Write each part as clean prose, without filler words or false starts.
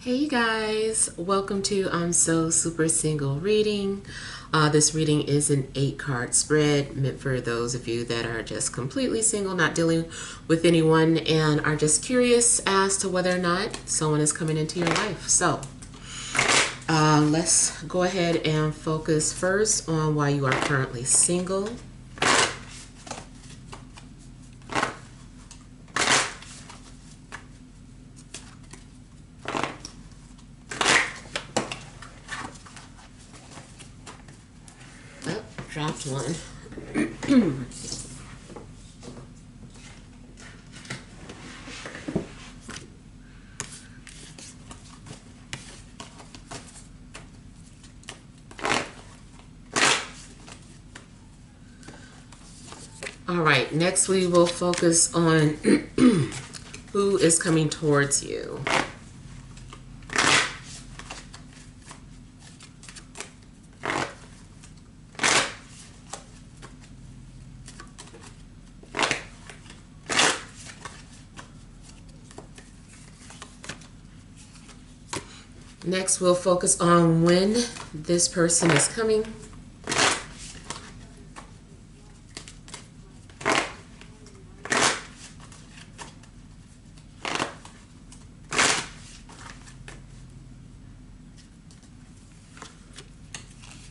Hey guys, welcome to I'm So Super Single reading. This reading is an 8-card spread meant for those of you that are just completely single, not dealing with anyone, and are just curious as to whether or not someone is coming into your life. So let's go ahead and focus first on why you are currently single. Dropped one. All right, next we will focus on who is coming towards you. Next, we'll focus on when this person is coming.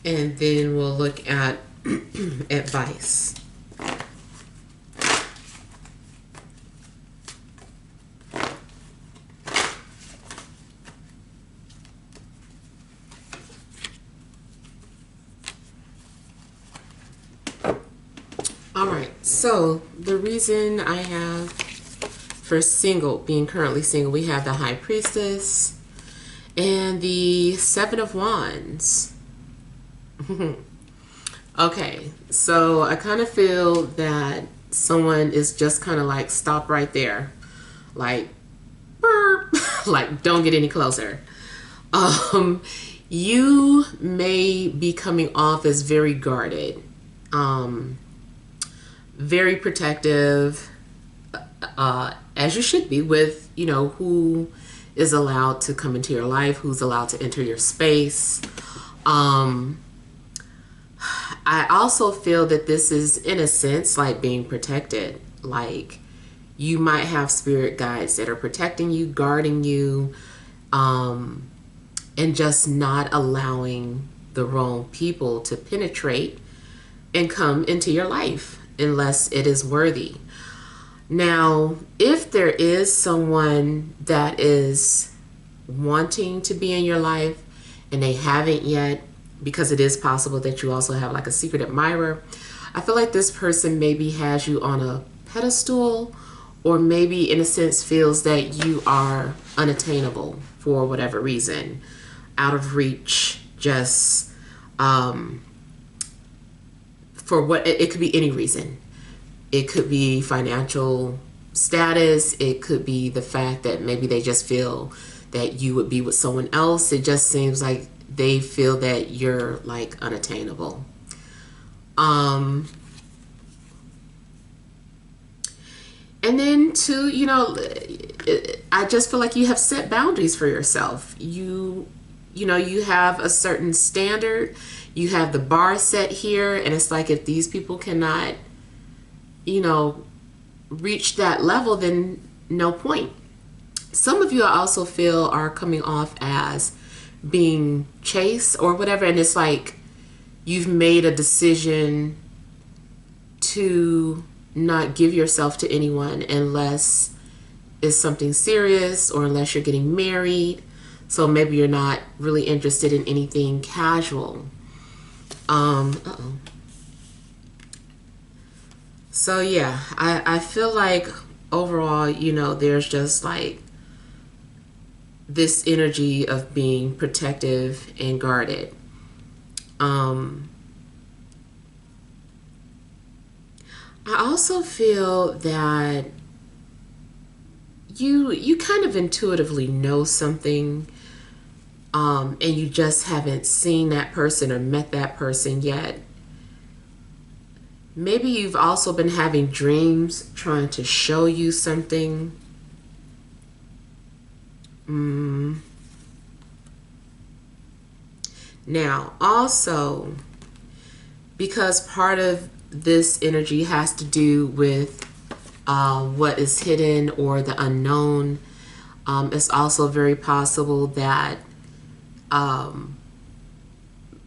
And then we'll look at advice. So the reason I have for single, being currently single, we have the High Priestess and the Seven of Wands. Okay, so I kind of feel that someone is just kind of like, stop right there. Like, burp, like don't get any closer. You may be coming off as very guarded. Very protective, as you should be, with, you know, who is allowed to come into your life, who's allowed to enter your space. I also feel that this is, in a sense, like being protected. Like, you might have spirit guides that are protecting you, guarding you, and just not allowing the wrong people to penetrate and come into your life unless it is worthy. Now, if there is someone that is wanting to be in your life and they haven't yet, because it is possible that you also have like a secret admirer, I feel like this person maybe has you on a pedestal, or maybe in a sense feels that you are unattainable for whatever reason, out of reach, just for what it could be, any reason. It could be financial status. It could be the fact that maybe they just feel that you would be with someone else. It just seems like they feel that you're like unattainable. And then too, you know, I just feel like you have set boundaries for yourself. You know, you have a certain standard. You have the bar set here, and it's like, if these people cannot, you know, reach that level, then no point. Some of you I also feel are coming off as being chased or whatever, and it's like you've made a decision to not give yourself to anyone unless it's something serious, or unless you're getting married. So maybe you're not really interested in anything casual. So yeah, I feel like overall, you know, there's just like this energy of being protective and guarded. I also feel that you kind of intuitively know something, and you just haven't seen that person or met that person yet. Maybe you've also been having dreams trying to show you something. Now, also, because part of this energy has to do with what is hidden or the unknown, it's also very possible that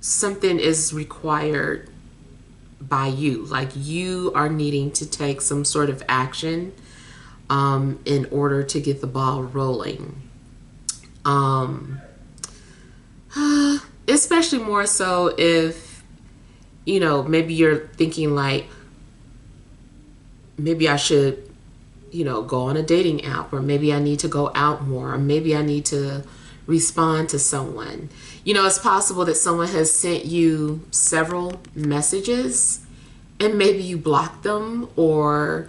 something is required by you. Like you are needing to take some sort of action in order to get the ball rolling. Especially more so if, you know, maybe you're thinking like, maybe I should, you know, go on a dating app, or maybe I need to go out more, or maybe I need to respond to someone. You know, it's possible that someone has sent you several messages and maybe you blocked them, or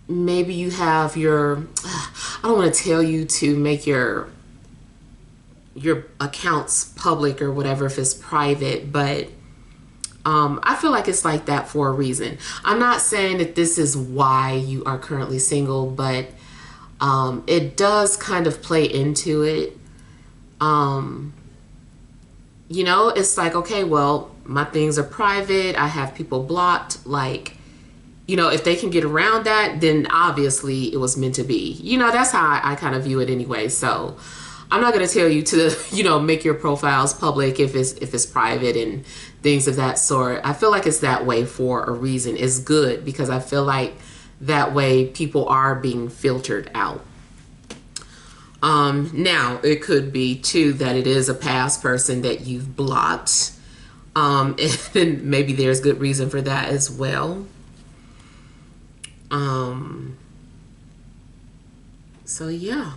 maybe you have your, I don't want to tell you to make your accounts public or whatever if it's private, but I feel like it's like that for a reason. I'm not saying that this is why you are currently single, but it does kind of play into it. You know, it's like, okay, well, my things are private. I have people blocked. Like, you know, if they can get around that, then obviously it was meant to be. You know, that's how I kind of view it anyway. So I'm not going to tell you to, you know, make your profiles public if it's private and things of that sort. I feel like it's that way for a reason. It's good because I feel like that way people are being filtered out. Now it could be too that it is a past person that you've blocked. And maybe there's good reason for that as well. So yeah.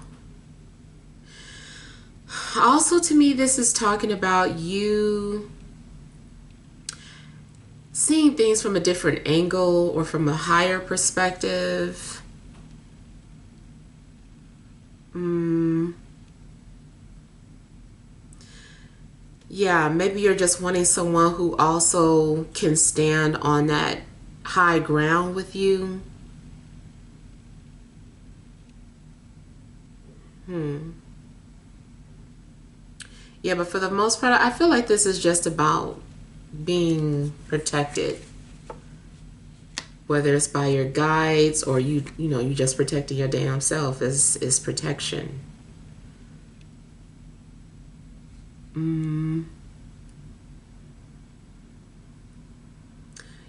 Also, to me, this is talking about you seeing things from a different angle or from a higher perspective. Yeah, maybe you're just wanting someone who also can stand on that high ground with you. Yeah, but for the most part, I feel like this is just about being protected. Whether it's by your guides or you know, you just protecting your damn self is protection.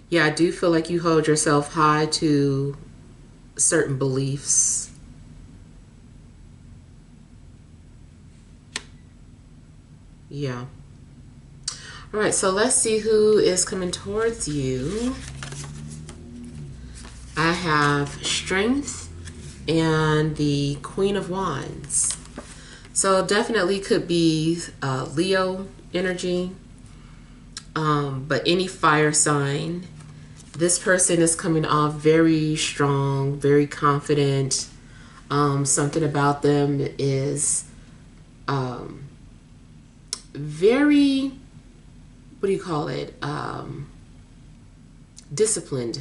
Yeah, I do feel like you hold yourself high to certain beliefs. Yeah. All right, so let's see who is coming towards you. I have Strength and the Queen of Wands. So definitely could be Leo energy, but any fire sign. This person is coming off very strong, very confident. Something about them is very, what do you call it? Disciplined.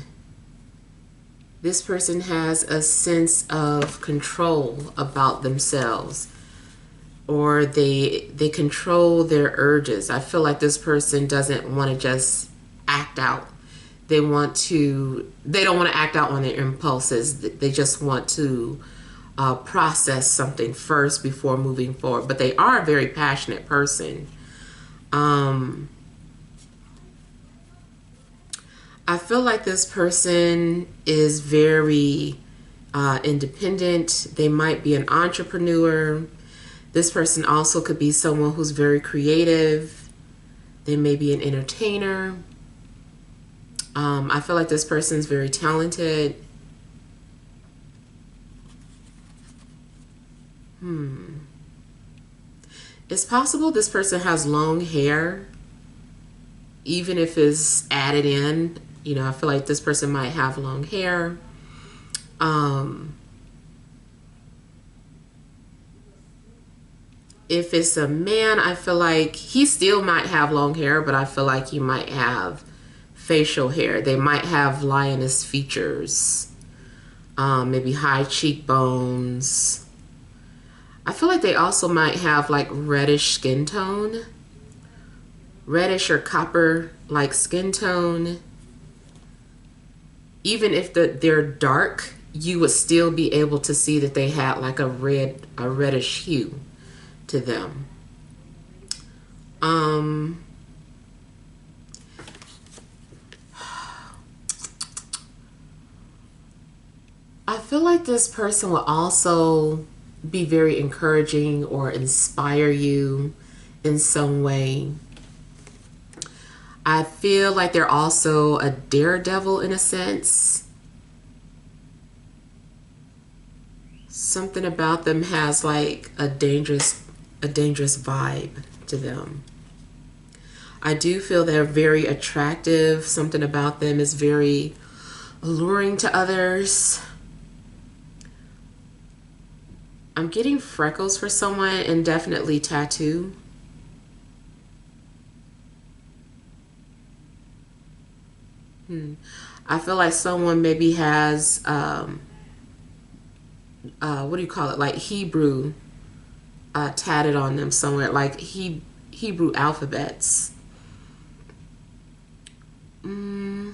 This person has a sense of control about themselves, or they control their urges. I feel like this person doesn't want to just act out. They don't want to act out on their impulses. They just want to process something first before moving forward. But they are a very passionate person. I feel like this person is very independent. They might be an entrepreneur. This person also could be someone who's very creative. They may be an entertainer. I feel like this person's very talented. It's possible this person has long hair, even if it's added in. You know, I feel like this person might have long hair. If it's a man, I feel like he still might have long hair, but I feel like he might have facial hair. They might have lioness features, maybe high cheekbones. I feel like they also might have like reddish skin tone. reddish or copper like skin tone. Even if they're dark, you would still be able to see that they had like a reddish hue to them. I feel like this person will also be very encouraging or inspire you in some way. I feel like they're also a daredevil in a sense. Something about them has like a dangerous vibe to them. I do feel they're very attractive. Something about them is very alluring to others. I'm getting freckles for someone and definitely tattoo. I feel like someone maybe has, what do you call it? Like Hebrew tatted on them somewhere, like Hebrew alphabets. I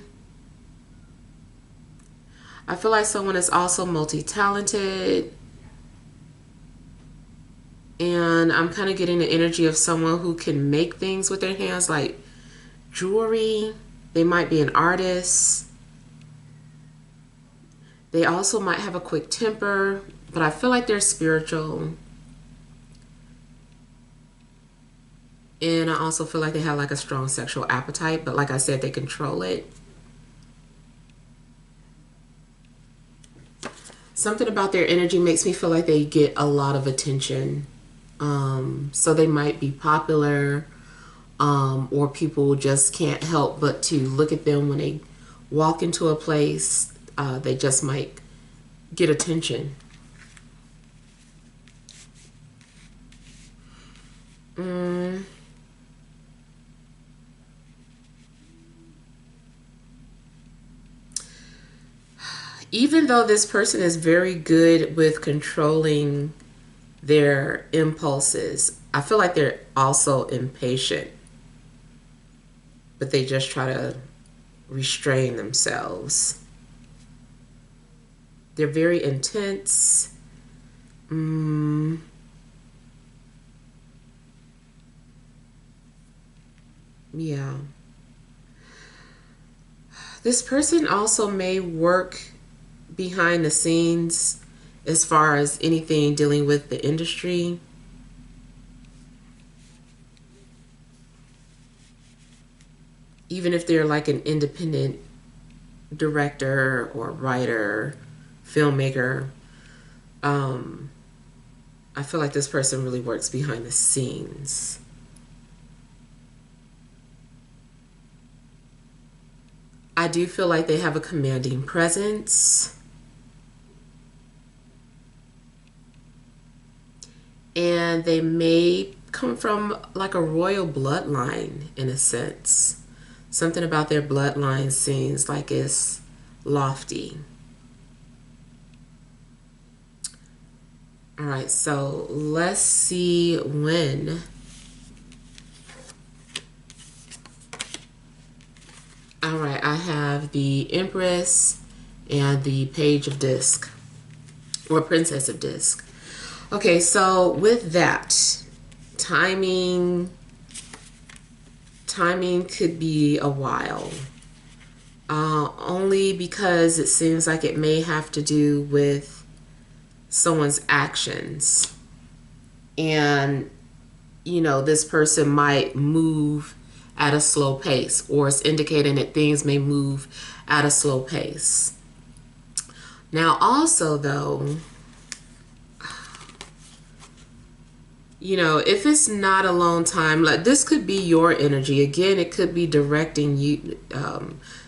feel like someone is also multi-talented. And I'm kind of getting the energy of someone who can make things with their hands, like jewelry. They might be an artist. They also might have a quick temper, but I feel like they're spiritual. And I also feel like they have like a strong sexual appetite, but like I said, they control it. Something about their energy makes me feel like they get a lot of attention. So they might be popular, or people just can't help but to look at them when they walk into a place. They just might get attention. Even though this person is very good with controlling their impulses, I feel like they're also impatient, but they just try to restrain themselves. They're very intense. Yeah. This person also may work behind the scenes as far as anything dealing with the industry. Even if they're like an independent director or writer, filmmaker, I feel like this person really works behind the scenes. I do feel like they have a commanding presence. And they may come from like a royal bloodline in a sense. Something about their bloodline seems like it's lofty. All right, so let's see when. All right, I have the Empress and the Page of Disc, or Princess of Disc. Okay, so with that, timing could be a while. Only because it seems like it may have to do with someone's actions. And, you know, this person might move at a slow pace, or it's indicating that things may move at a slow pace. Now, also, though, you know, if it's not alone time, like this could be your energy. Again, it could be directing you,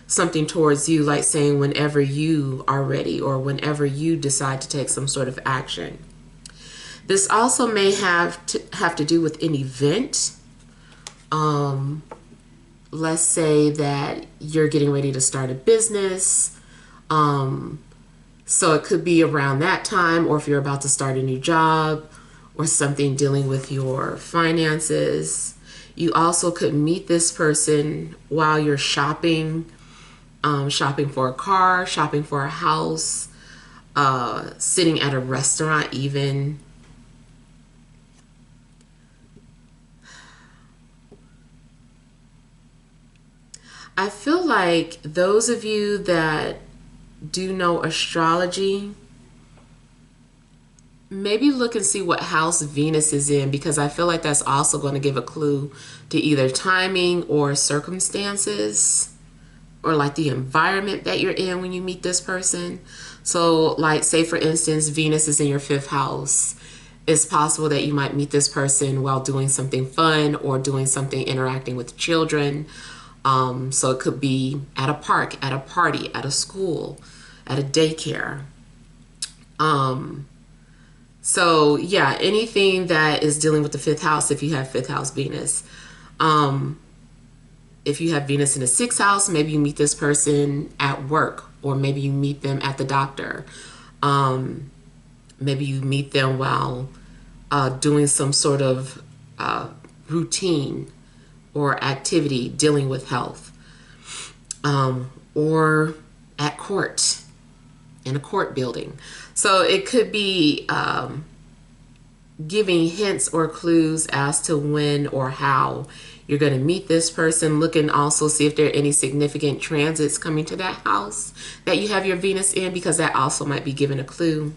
something towards you, like saying whenever you are ready or whenever you decide to take some sort of action. This also may have to do with an event. Let's say that you're getting ready to start a business. So it could be around that time, or if you're about to start a new job, or something dealing with your finances. You also could meet this person while you're shopping, shopping for a car, shopping for a house, sitting at a restaurant even. I feel like those of you that do know astrology, maybe look and see what house Venus is in, because I feel like that's also going to give a clue to either timing or circumstances, or like the environment that you're in when you meet this person. So like, say for instance, Venus is in your 5th house. It's possible that you might meet this person while doing something fun or doing something interacting with children. So it could be at a park, at a party, at a school, at a daycare. So yeah, anything that is dealing with the 5th house, if you have 5th house Venus. If you have Venus in the 6th house, maybe you meet this person at work, or maybe you meet them at the doctor. Maybe you meet them while doing some sort of routine or activity dealing with health, or at court, in a court building. So it could be giving hints or clues as to when or how you're going to meet this person. Look and also see if there are any significant transits coming to that house that you have your Venus in, because that also might be giving a clue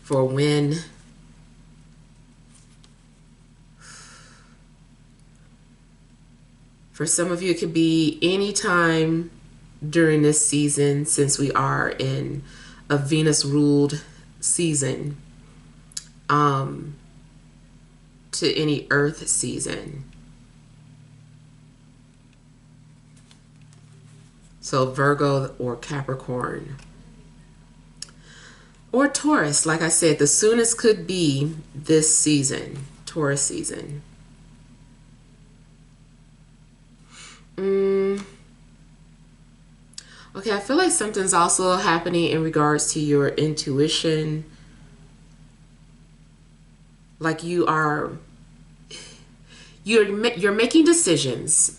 for when. For some of you, it could be any time during this season, since we are in a Venus-ruled season, to any Earth season. So Virgo or Capricorn. Or Taurus, like I said, the soonest could be this season, Taurus season. Okay, I feel like something's also happening in regards to your intuition. Like you're making decisions,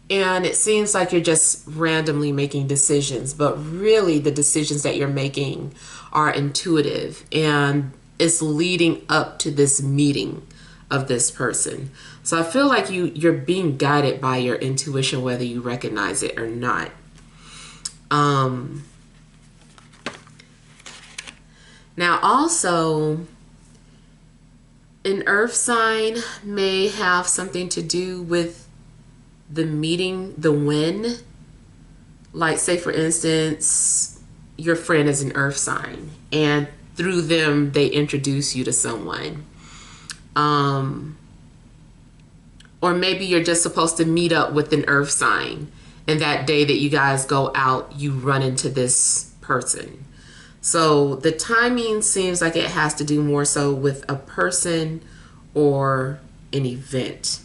and it seems like you're just randomly making decisions, but really the decisions that you're making are intuitive, and it's leading up to this meeting of this person. So I feel like you're being guided by your intuition, whether you recognize it or not. Now also, an earth sign may have something to do with the meeting, the when. Like, say for instance, your friend is an earth sign, and through them they introduce you to someone. Or maybe you're just supposed to meet up with an earth sign, and that day that you guys go out, you run into this person. So the timing seems like it has to do more so with a person or an event.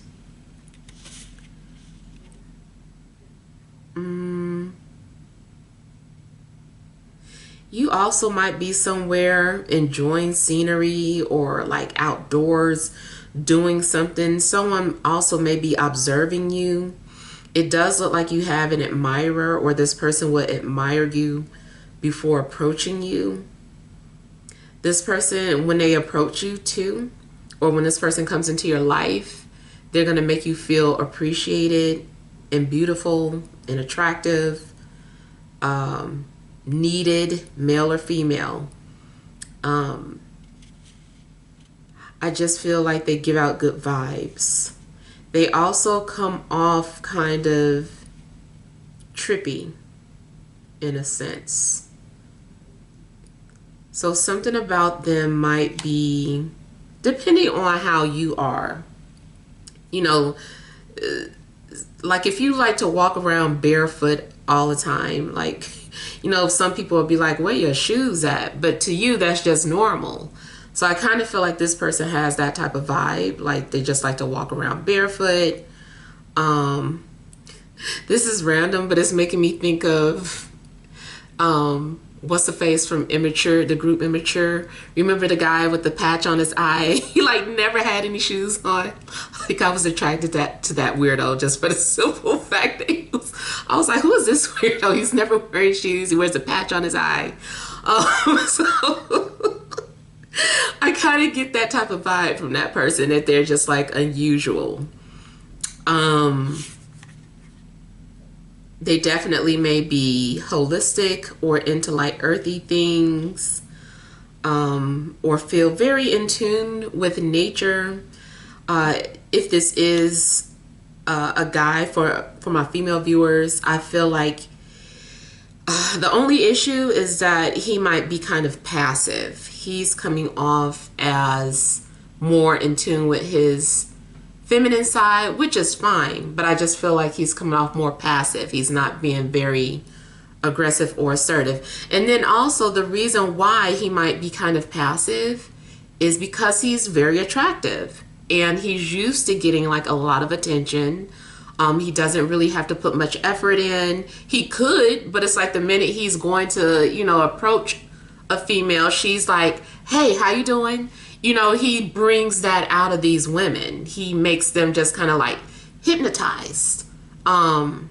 You also might be somewhere enjoying scenery or like outdoors doing something. Someone also may be observing you. It does look like you have an admirer, or this person would admire you before approaching you. This person, when they approach you too, or when this person comes into your life, they're going to make you feel appreciated and beautiful and attractive, needed, male or female. I just feel like they give out good vibes. They also come off kind of trippy in a sense. So something about them might be, depending on how you are, you know, like if you like to walk around barefoot all the time, like, you know, some people will be like, where your shoes at? But to you, that's just normal. So I kind of feel like this person has that type of vibe. Like they just like to walk around barefoot. This is random, but it's making me think of what's the face from Immature, the group Immature? Remember the guy with the patch on his eye? He like never had any shoes on. Like I was attracted to that weirdo just for the simple fact that I was like, who is this weirdo? He's never wearing shoes. He wears a patch on his eye. So I kind of get that type of vibe from that person, that they're just like unusual. They definitely may be holistic or into like earthy things, or feel very in tune with nature. If this is a guy, for my female viewers, I feel like the only issue is that he might be kind of passive. He's coming off as more in tune with his feminine side, which is fine, but I just feel like he's coming off more passive. He's not being very aggressive or assertive. And then also the reason why he might be kind of passive is because he's very attractive and he's used to getting like a lot of attention. He doesn't really have to put much effort in. He could, but it's like the minute he's going to, approach a female, she's like, hey, how you doing? He brings that out of these women. He makes them just kind of like hypnotized. And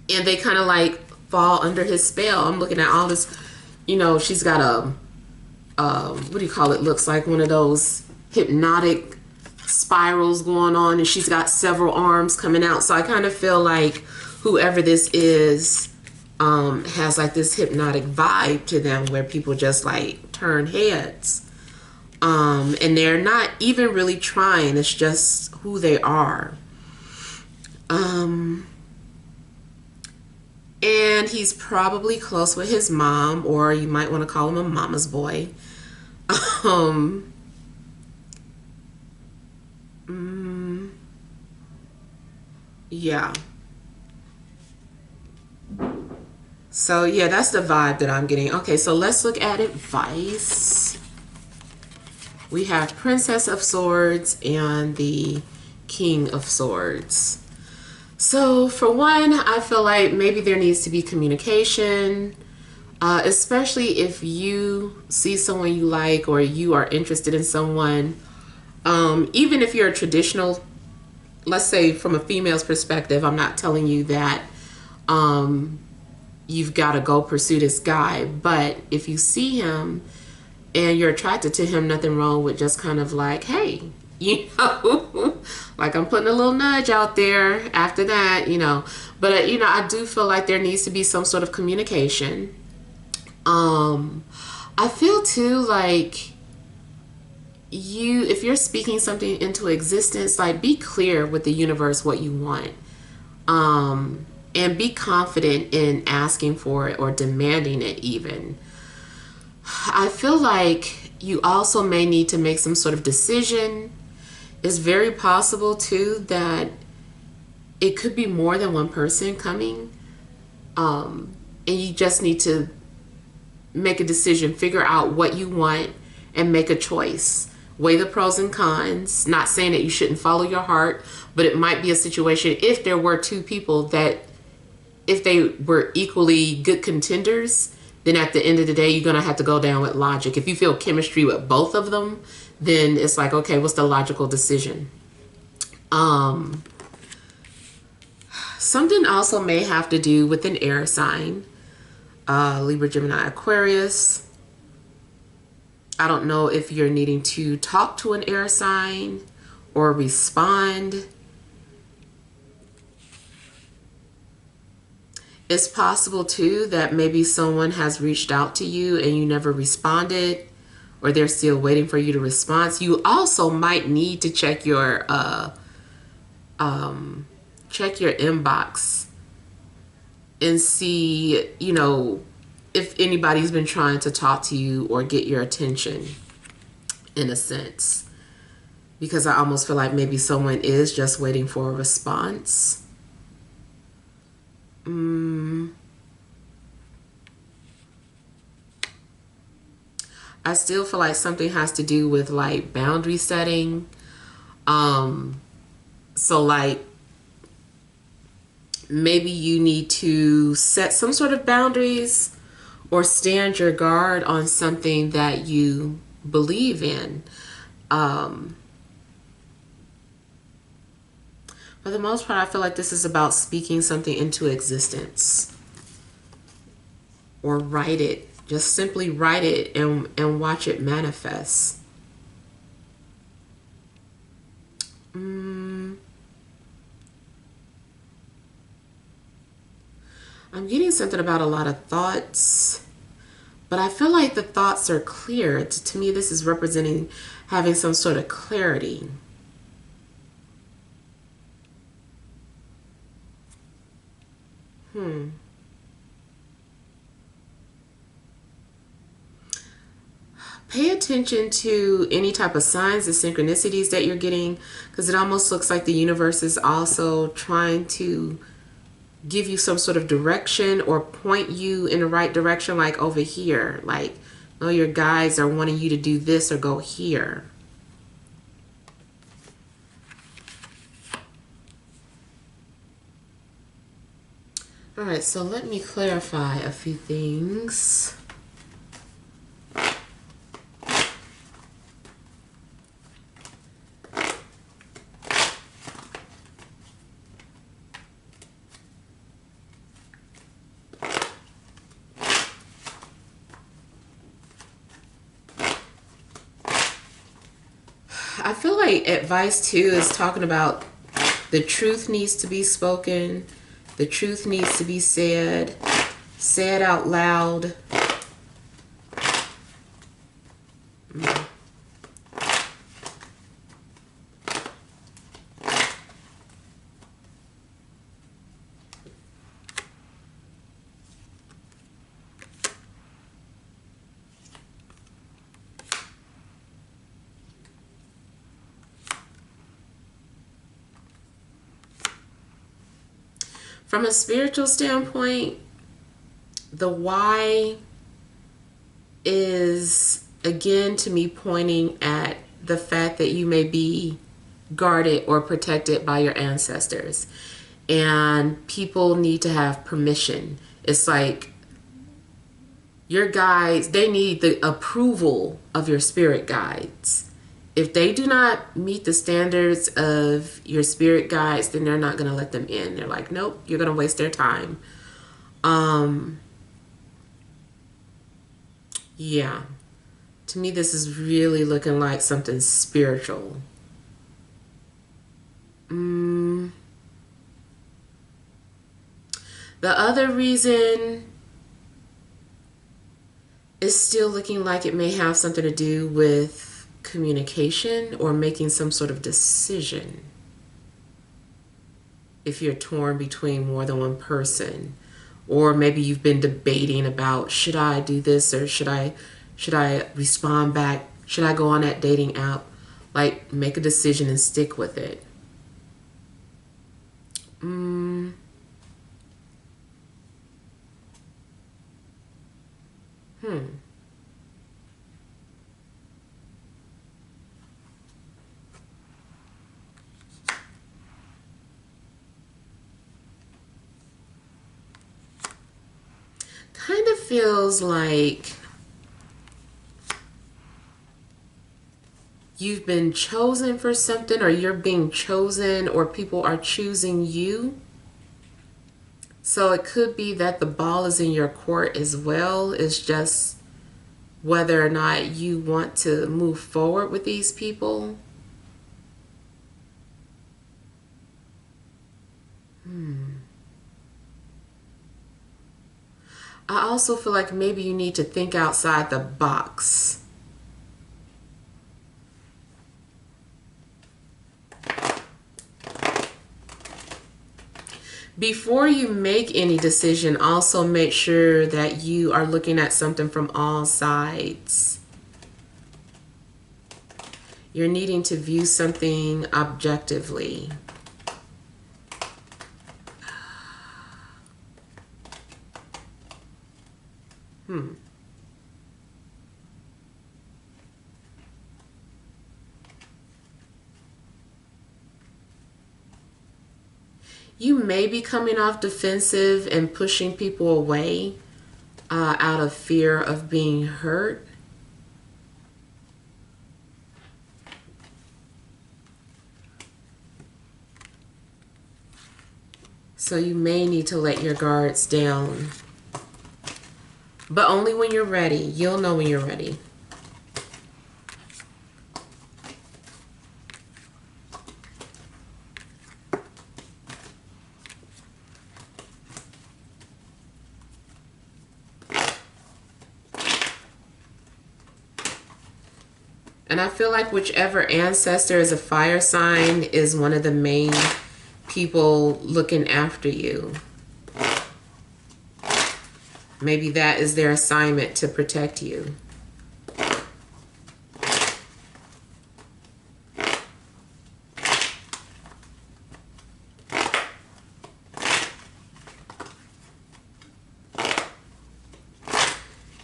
they kind of like fall under his spell. I'm looking at all this, she's got what do you call it? Looks like one of those hypnotic spirals going on, and she's got several arms coming out. So I kind of feel like whoever this is has like this hypnotic vibe to them where people just like turn heads. And they're not even really trying. It's just who they are. And he's probably close with his mom, or you might want to call him a mama's boy. Yeah. So yeah, that's the vibe that I'm getting. Okay, so let's look at advice. We have Princess of Swords and the King of Swords. So for one, I feel like maybe there needs to be communication, especially if you see someone you like or you are interested in someone. Even if you're a traditional, let's say from a female's perspective, I'm not telling you that you've got to go pursue this guy. But if you see him and you're attracted to him, nothing wrong with just kind of like, hey, like I'm putting a little nudge out there after that, But, I do feel like there needs to be some sort of communication. I feel too like if you're speaking something into existence, like be clear with the universe what you want. And be confident in asking for it or demanding it even. I feel like you also may need to make some sort of decision. It's very possible too that it could be more than one person coming. And you just need to make a decision, figure out what you want and make a choice. Weigh the pros and cons. Not saying that you shouldn't follow your heart, but it might be a situation if there were two people that if they were equally good contenders, then at the end of the day, you're going to have to go down with logic. If you feel chemistry with both of them, then it's like, okay, what's the logical decision? Something also may have to do with an air sign. Libra, Gemini, Aquarius. I don't know if you're needing to talk to an air sign or respond. It's possible too that maybe someone has reached out to you and you never responded, or they're still waiting for you to respond. So you also might need to check your inbox and see, if anybody's been trying to talk to you or get your attention in a sense. Because I almost feel like maybe someone is just waiting for a response. I still feel like something has to do with like boundary setting. So like maybe you need to set some sort of boundaries, or stand your guard on something that you believe in. For the most part, I feel like this is about speaking something into existence. Or write it. Just simply write it and watch it manifest. I'm getting something about a lot of thoughts, but I feel like the thoughts are clear. To me, this is representing having some sort of clarity. Pay attention to any type of signs and synchronicities that you're getting, because it almost looks like the universe is also trying to give you some sort of direction or point you in the right direction, like over here. Like, oh, your guides are wanting you to do this or go here. All right, so let me clarify a few things. I feel like advice too is talking about the truth needs to be spoken. The truth needs to be said. Say it out loud. From a spiritual standpoint, the why is, again, to me, pointing at the fact that you may be guarded or protected by your ancestors. And people need to have permission. It's like your guides, they need the approval of your spirit guides. If they do not meet the standards of your spirit guides, then they're not going to let them in. They're like, nope, you're going to waste their time. Yeah. To me, this is really looking like something spiritual. The other reason is still looking like it may have something to do with communication or making some sort of decision. If you're torn between more than one person, or maybe you've been debating about, should I do this or should I respond back? Should I go on that dating app? Like, make a decision and stick with it. Kind of feels like you've been chosen for something, or you're being chosen, or people are choosing you. So it could be that the ball is in your court as well. It's just whether or not you want to move forward with these people. I also feel like maybe you need to think outside the box. Before you make any decision, also make sure that you are looking at something from all sides. You're needing to view something objectively. You may be coming off defensive and pushing people away. out of fear of being hurt. So you may need to let your guards down. But only when you're ready. You'll know when you're ready. And I feel like whichever ancestor is a fire sign is one of the main people looking after you. Maybe that is their assignment, to protect you.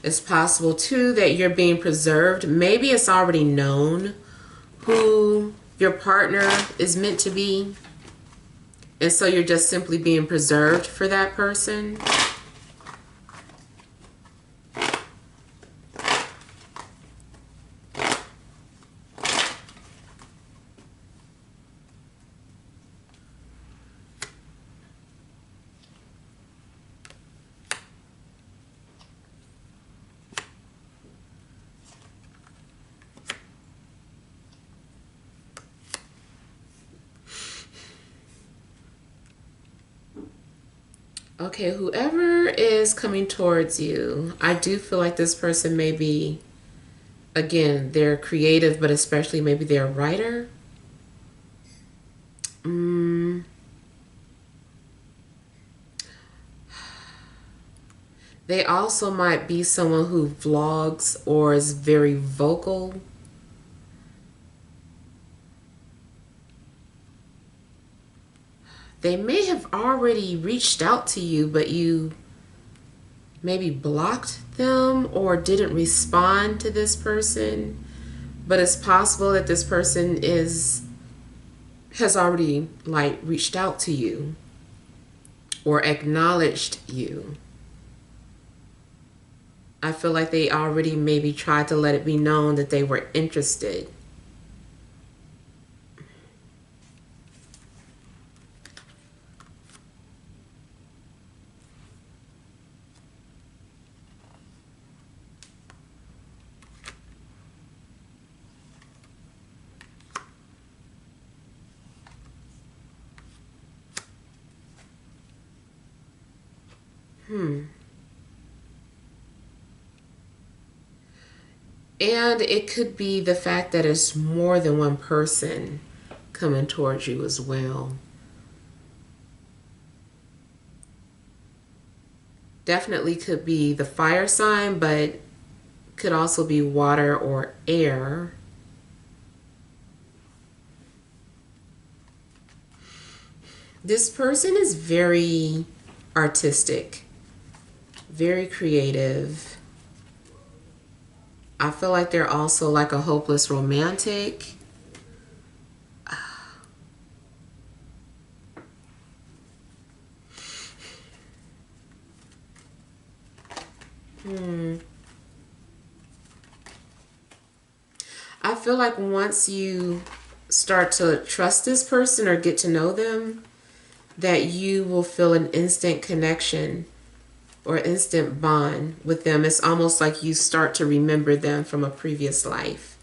It's possible too that you're being preserved. Maybe it's already known who your partner is meant to be, and so you're just simply being preserved for that person. Okay, whoever is coming towards you, I do feel like this person may be, again, they're creative, but especially maybe they're a writer. They also might be someone who vlogs or is very vocal. They may have already reached out to you, but you maybe blocked them or didn't respond to this person. But it's possible that this person has already like reached out to you or acknowledged you. I feel like they already maybe tried to let it be known that they were interested. And it could be the fact that it's more than one person coming towards you as well. Definitely could be the fire sign, but could also be water or air. This person is very artistic, very creative. I feel like they're also like a hopeless romantic. I feel like once you start to trust this person or get to know them, that you will feel an instant connection or instant bond with them. It's almost like you start to remember them from a previous life.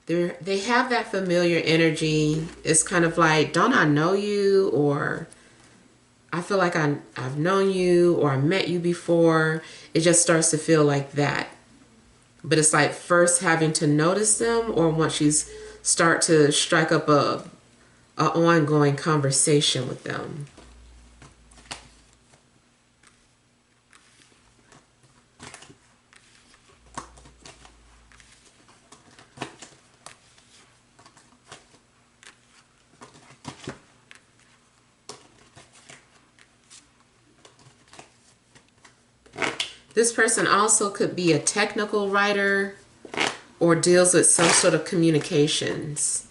They have that familiar energy. It's kind of like, don't I know you? Or I feel like I've known you, or I met you before. It just starts to feel like that. But it's like first having to notice them, or once you start to strike up a ongoing conversation with them. This person also could be a technical writer or deals with some sort of communications.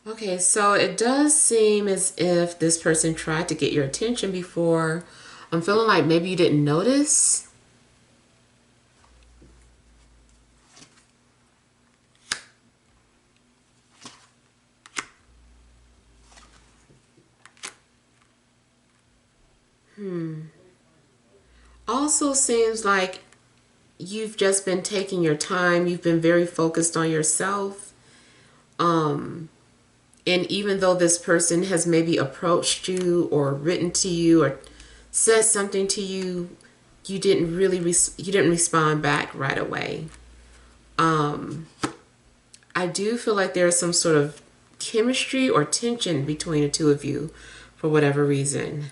Okay, so it does seem as if this person tried to get your attention before. I'm feeling like maybe you didn't notice. Also seems like you've just been taking your time. You've been very focused on yourself. And even though this person has maybe approached you or written to you or said something to you, you didn't really you didn't respond back right away. I do feel like there's some sort of chemistry or tension between the two of you for whatever reason.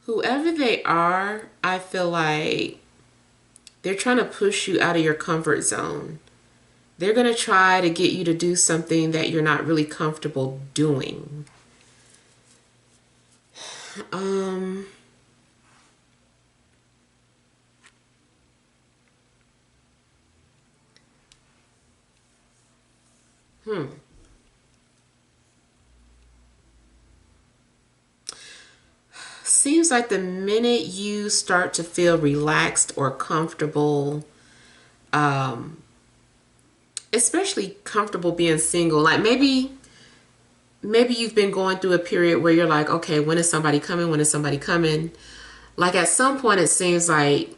Whoever they are, I feel like they're trying to push you out of your comfort zone. They're going to try to get you to do something that you're not really comfortable doing. Um, Seems like the minute you start to feel relaxed or comfortable, especially comfortable being single, like maybe you've been going through a period where you're like, okay, when is somebody coming? When is somebody coming? Like at some point, it seems like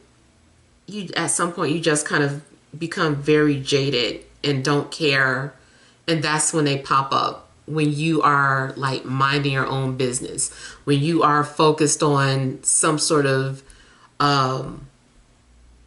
at some point you just kind of become very jaded and don't care, and that's when they pop up, when you are like minding your own business, when you are focused on some sort of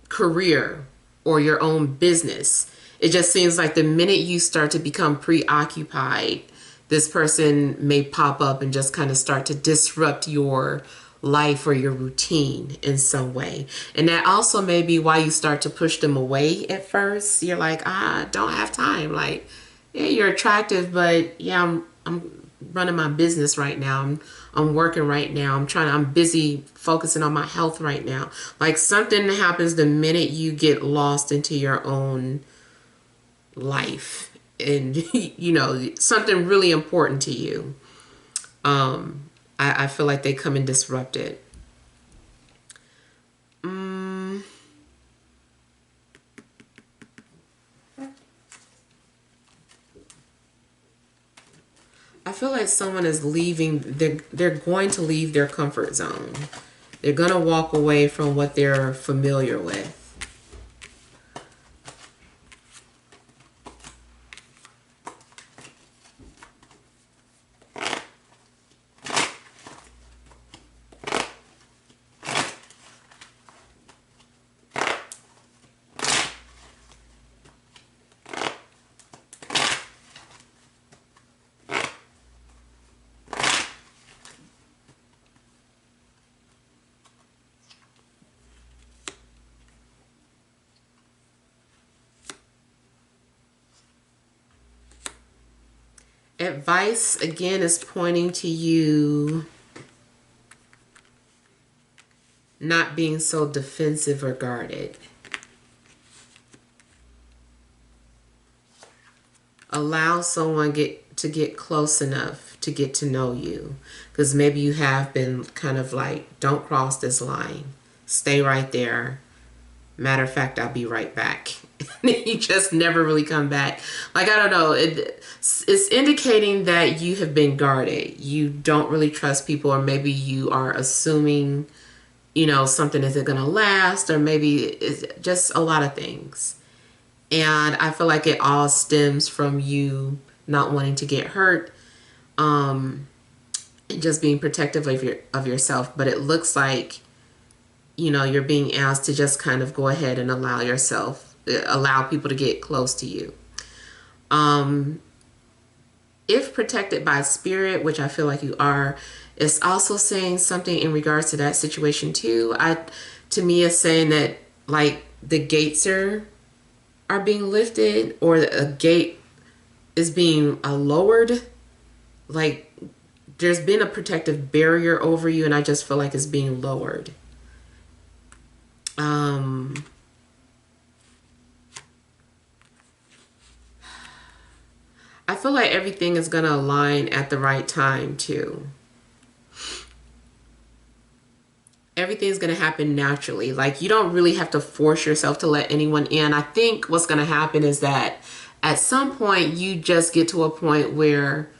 career or your own business. It just seems like the minute you start to become preoccupied, this person may pop up and just kind of start to disrupt your life or your routine in some way. And that also may be why you start to push them away at first. You're like, I don't have time. Like, yeah, you're attractive, but yeah, I'm running my business right now. I'm working right now. I'm busy focusing on my health right now. Like something happens the minute you get lost into your own life and you know, something really important to you. I feel like they come and disrupt it. I feel like someone is leaving, they're going to leave their comfort zone. They're going to walk away from what they're familiar with. Advice again is pointing to you not being so defensive or guarded. Allow someone to get close enough to get to know you, because maybe you have been kind of like, don't cross this line, stay right there, matter of fact, I'll be right back. You just never really come back. Like, I don't know, it's indicating that you have been guarded. You don't really trust people, or maybe you are assuming, you know, something isn't going to last, or maybe it's just a lot of things. And I feel like it all stems from you not wanting to get hurt, and just being protective of yourself. But it looks like, you know, you're being asked to just kind of go ahead and allow people to get close to you. If protected by spirit, which I feel like you are, it's also saying something in regards to that situation too. To me, it's saying that like the gates are being lifted, or a gate is being lowered. Like there's been a protective barrier over you, and I just feel like it's being lowered. I feel like everything is going to align at the right time too. Everything's going to happen naturally. Like, you don't really have to force yourself to let anyone in. I think what's going to happen is that at some point you just get to a point where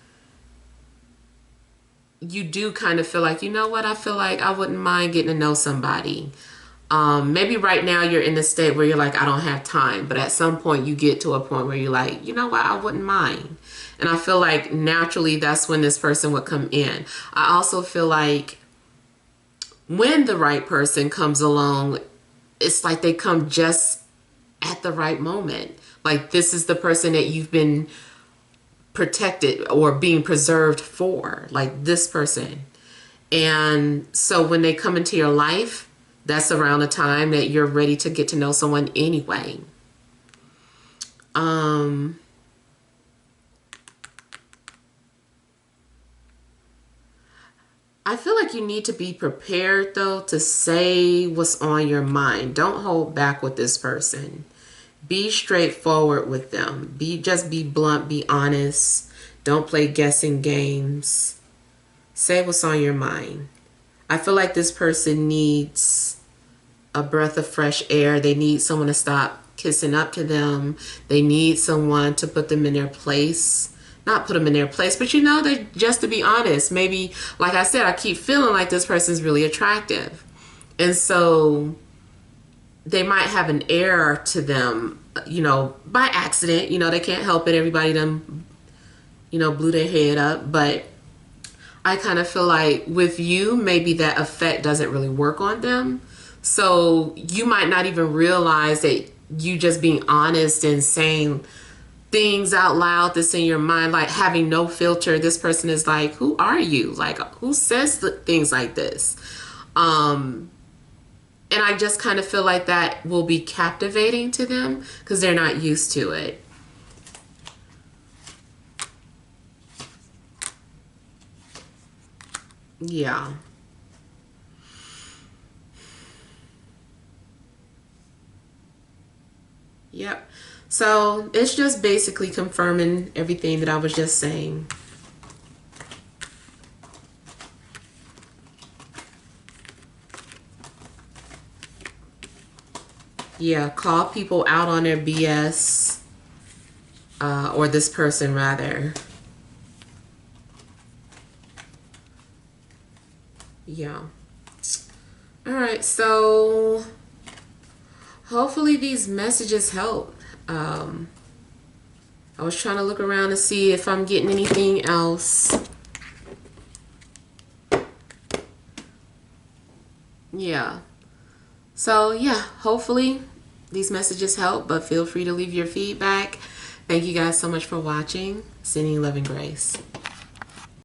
you do kind of feel like, you know what, I feel like I wouldn't mind getting to know somebody. Maybe right now you're in the state where you're like, I don't have time. But at some point you get to a point where you're like, you know what, I wouldn't mind. And I feel like naturally that's when this person would come in. I also feel like when the right person comes along, it's like they come just at the right moment. Like, this is the person that you've been protected or being preserved for, like this person. And so when they come into your life, that's around the time that you're ready to get to know someone anyway. I feel like you need to be prepared, though, to say what's on your mind. Don't hold back with this person. Be straightforward with them. Just be blunt, be honest. Don't play guessing games. Say what's on your mind. I feel like this person needs a breath of fresh air. They need someone to stop kissing up to them. They need someone to put them in their place. Not put them in their place, but you know, they just, to be honest, maybe, like I said, I keep feeling like this person's really attractive. And so they might have an air to them, you know, by accident. You know, they can't help it. Everybody done, you know, blew their head up. But I kind of feel like with you, maybe that effect doesn't really work on them. So you might not even realize that you just being honest and saying things out loud that's in your mind, like having no filter. This person is like, who are you? Like, who says things like this? And I just kind of feel like that will be captivating to them because they're not used to it. Yeah. Yep. So it's just basically confirming everything that I was just saying. Yeah, call people out on their BS, or this person rather. Yeah. All right, so hopefully these messages help. I was trying to look around to see if I'm getting anything else. Yeah. So yeah, hopefully these messages help, but feel free to leave your feedback. Thank you guys so much for watching. Sending love and grace.